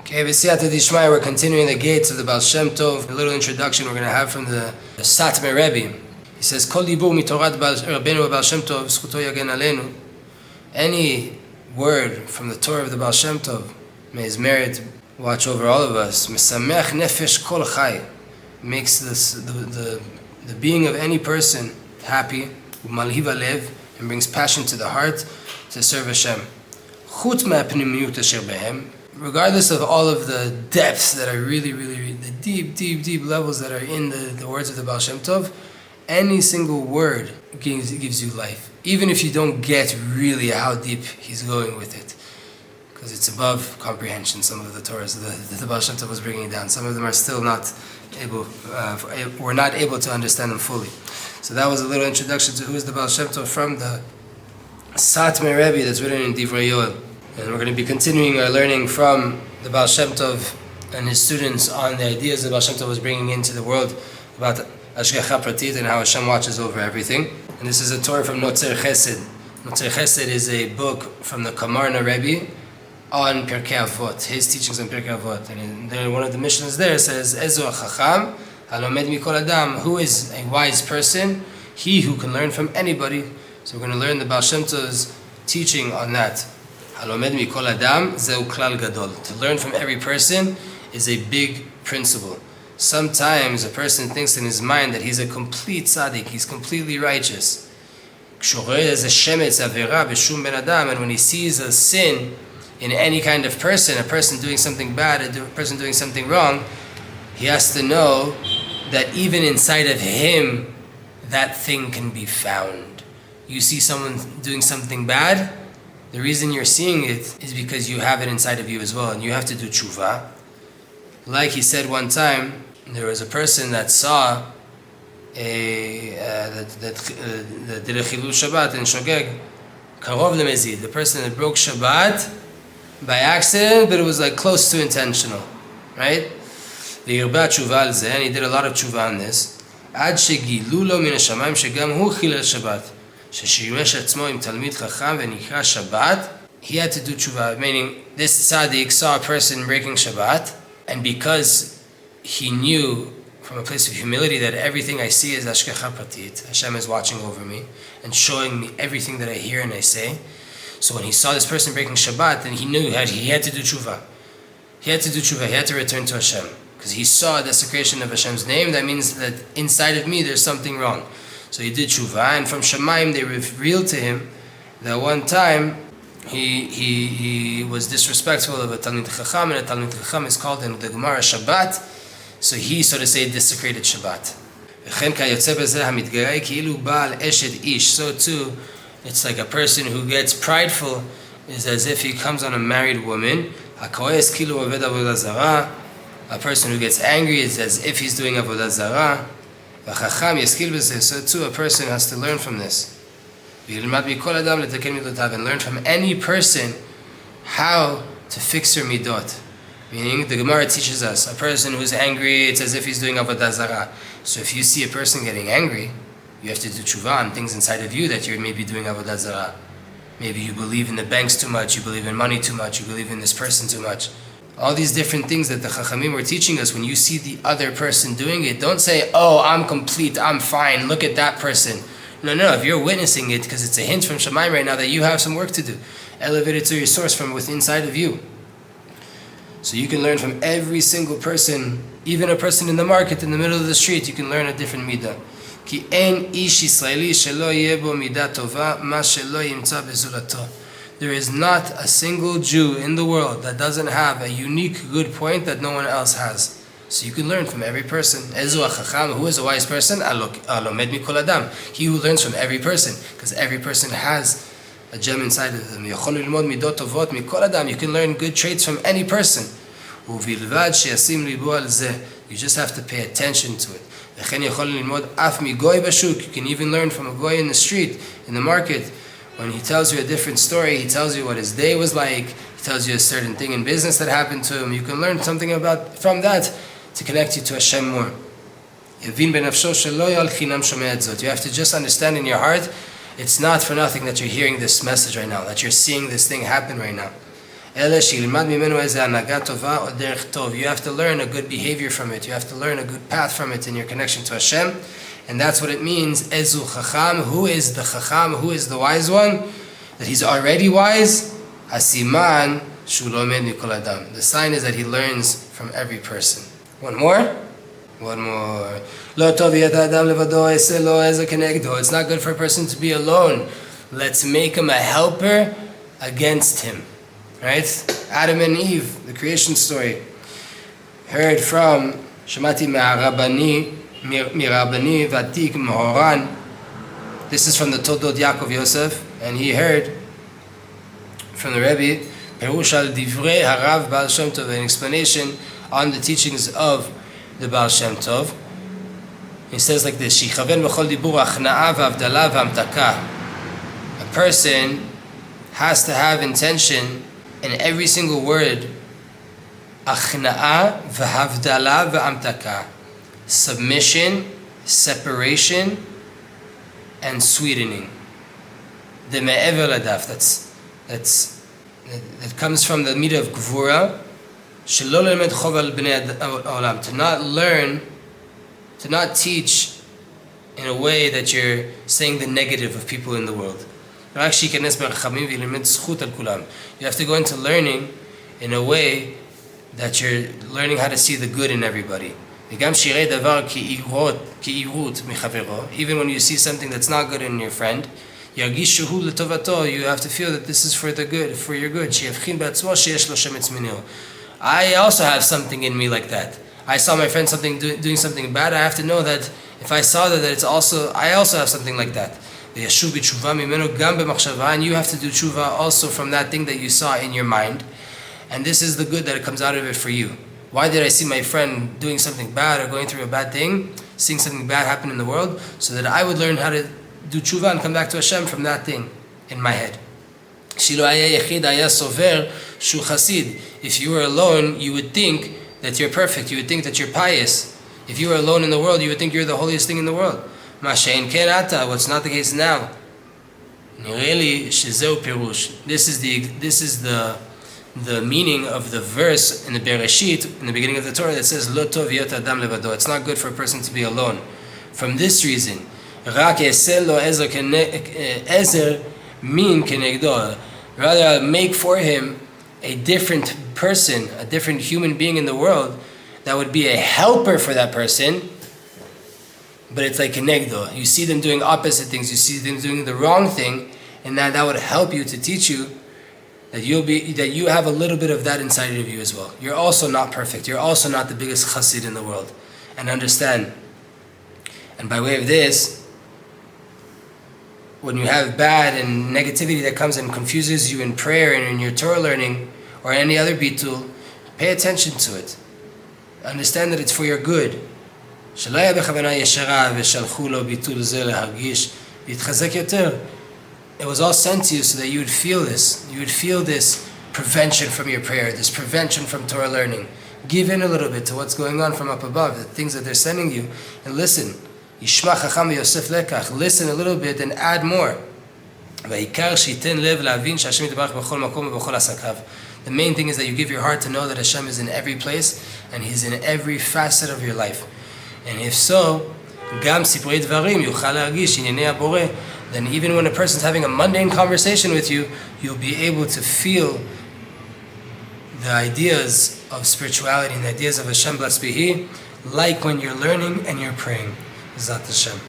Okay, B'siyata Dishmaya, we're continuing the gates of the Baal Shem Tov. A little introduction we're going to have from the Satmar Rebbe. He says, Kol dibur mitorat Rabbeinu Baal Shem Tov, zchuto yagen aleinu. Any word from the Torah of the Baal Shem Tov, may his merit watch over all of us. Mesamech nefesh kol chai, makes the being of any person happy. Umalhiv alev, and brings passion to the heart to serve Hashem. Chut ma'apnimiyut asher behem, regardless of all of the depths that are really, the deep levels that are in the words of the Baal Shem Tov, any single word gives you life. Even if you don't get really how deep he's going with it. Because it's above comprehension, some of the Torahs that the Baal Shem Tov was bringing down. Some of them are still not able, we're not able to understand them fully. So that was a little introduction to who is the Baal Shem Tov from the Satmar Rebbe that's written in Divrei Yoel. And we're going to be continuing our learning from the Baal Shem Tov and his students on the ideas the Baal Shem Tov was bringing into the world about Hashgacha Pratit and how Hashem watches over everything. And this is a Torah from Notzer Chesed. Notzer Chesed is a book from the Kamarna Rebbe on Pirkei Avot, his teachings on Pirkei Avot. And one of the missions there says, Ezu HaChacham, Halomed Mikol Adam, who is a wise person? He who can learn from anybody. So we're going to learn the Baal Shem Tov's teaching on that. Halomed Mikol Adam, Zeu Klal Gadol. To learn from every person is a big principle. Sometimes a person thinks in his mind that he's a complete tzaddik, he's completely righteous. And when he sees a sin in any kind of person, a person doing something bad, a person doing something wrong, he has to know that even inside of him, that thing can be found. You see someone doing something bad, the reason you're seeing it is because you have it inside of you as well, and you have to do tshuva. Like he said one time, there was a person that saw that did a chilul Shabbat in Shogeg, karov lemezid, the person that broke Shabbat by accident, but it was like close to intentional, right? V'yirba tshuva al zeh, and he did a lot of tshuva on this. Ad shegilu lo min hashamayim shegam hu chilel Shabbat, sheshimesh atzmo im talmid chacham v'nikra Shabbat. He had to do tshuva, meaning this tzaddik saw a person breaking Shabbat, and because he knew from a place of humility that everything I see is Hashgacha Pratit, Hashem is watching over me and showing me everything that I hear and I say. So when he saw this person breaking Shabbat, then he knew he had to do tshuva. He had to do tshuva, he had to return to Hashem. Because he saw a desecration of Hashem's name, that means that inside of me there's something wrong. So he did tshuva, and from Shemaim they revealed to him that one time he was disrespectful of a Talmid Chacham, and a Talmid Chacham is called in the Gemara Shabbat. So he, so to say, desecrated Shabbat. So too, it's like a person who gets prideful is as if he comes on a married woman. A person who gets angry is as if he's doing avodah zarah. So too, a person has to learn from this. And learn from any person how to fix your midot. Meaning, the Gemara teaches us, a person who's angry, it's as if he's doing avodah zarah. So if you see a person getting angry, you have to do tshuva on things inside of you that you're maybe doing avodah zarah. Maybe you believe in the banks too much, you believe in money too much, you believe in this person too much. All these different things that the Chachamim were teaching us, when you see the other person doing it, don't say, oh, I'm complete, I'm fine, look at that person. No, if you're witnessing it, because it's a hint from Shemaim right now that you have some work to do. Elevate it to your source from within inside of you. So you can learn from every single person, even a person in the market, in the middle of the street, you can learn a different midah. Ki en ish Yisraeli shelo yeh bo midah tova, ma shelo yimtza bezulato. There is not a single Jew in the world that doesn't have a unique good point that no one else has. So you can learn from every person. Ezu HaChacham, who is a wise person? Alomed Mikol Adam. He who learns from every person, because every person has a gem inside of them. You can learn good traits from any person. You just have to pay attention to it. You can even learn from a goy in the street, in the market. When he tells you a different story, he tells you what his day was like, he tells you a certain thing in business that happened to him. You can learn something from that to connect you to Hashem more. You have to just understand in your heart, it's not for nothing that you're hearing this message right now, that you're seeing this thing happen right now. You have to learn a good behavior from it. You have to learn a good path from it in your connection to Hashem. And that's what it means. Ezu Chacham. Who is the Chacham? Who is the wise one? That he's already wise. Hasiman Shu Lomed Mikol Adam. The sign is that he learns from every person. One more. It's not good for a person to be alone. Let's make him a helper against him. Right? Adam and Eve, the creation story. Heard from Shemati Mirabani Vatik Mohoran. This is from the Toldot Yaakov Yosef, and he heard from the Rebbe Perush al Divrei Harav Baal Shem Tov, an explanation on the teachings of the Baal Shem Tov. He says like this: Shichaven b'chol dibur achna'a v'avdala v'amtaka. A person has to have intention in every single word. Achna'a v'havdala v'amtaka. Submission, separation, and sweetening. The me'ever ladaf. That comes from the midah of gvura. Shelo lemed chov al bnei olam. To not learn, to not teach in a way that you're saying the negative of people in the world. You have to go into learning in a way that you're learning how to see the good in everybody. Even when you see something that's not good in your friend, you have to feel that this is for the good, for your good. I also have something in me like that. I saw my friend doing something bad. I have to know that if I saw that I also have something like that. And you have to do tshuva also from that thing that you saw in your mind. And this is the good that comes out of it for you. Why did I see my friend doing something bad or going through a bad thing, seeing something bad happen in the world, so that I would learn how to do tshuva and come back to Hashem from that thing in my head. If you were alone, you would think that you're perfect. You would think that you're pious. If you were alone in the world, you would think you're the holiest thing in the world. What's not the case now. This is the meaning of the verse in the Bereshit, in the beginning of the Torah, that says, Lo tov yot adam levado. It's not good for a person to be alone. From this reason, Rak yesel lo ezer min kenegdo. Rather, I'll make for him a different person, a different human being in the world that would be a helper for that person. But it's like kenegdo. You see them doing opposite things. You see them doing the wrong thing, and that would help you to teach you that you have a little bit of that inside of you as well. You're also not perfect. You're also not the biggest chassid in the world. And understand. And by way of this, when you have bad and negativity that comes and confuses you in prayer and in your Torah learning or any other bitul, pay attention to it. Understand that it's for your good. It was all sent to you so that you would feel this. You would feel this prevention from your prayer, this prevention from Torah learning. Give in a little bit to what's going on from up above, the things that they're sending you, and listen. Yishma chacham yosef lekach. Listen a little bit and add more. The main thing is that you give your heart to know that Hashem is in every place and He's in every facet of your life. And if so, gam siprei dvarim yuchal largish inyanei haboreh. Then even when a person's having a mundane conversation with you, you'll be able to feel the ideas of spirituality and the ideas of Hashem, blessed be He, like when you're learning and you're praying. Zat Hashem.